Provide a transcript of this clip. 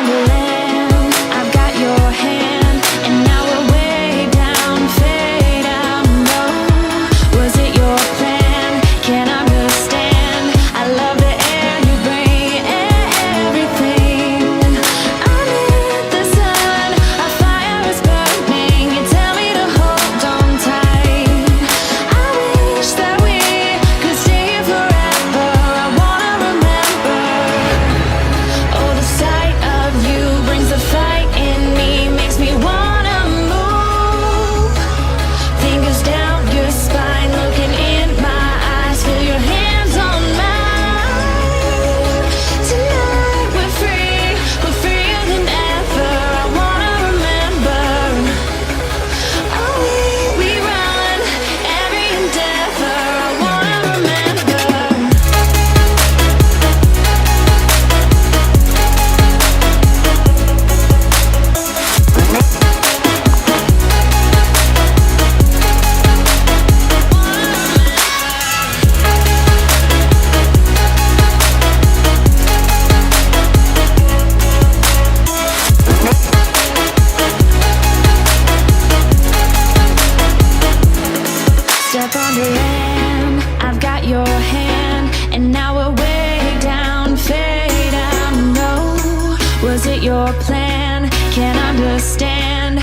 on the land, I've got your hand, and now we're way down, fade out. No, was it your plan? Can't understand. I love the air you bring, everything. I'm in the sun, our fire is burning. You tell me to hold on tight. I wish that we could stay here forever. I wanna remember. Oh, the sight of you brings a fight in me, makes me wanna move. Fingers down your spine, looking in my eyes, feel your hands on mine. Tonight we're free, we're freer than ever. I wanna remember. Oh, we run every endeavor. I wanna remember. Step on the land, I've got your hand, and now we're way down, fade out. No, was it your plan? Can't understand.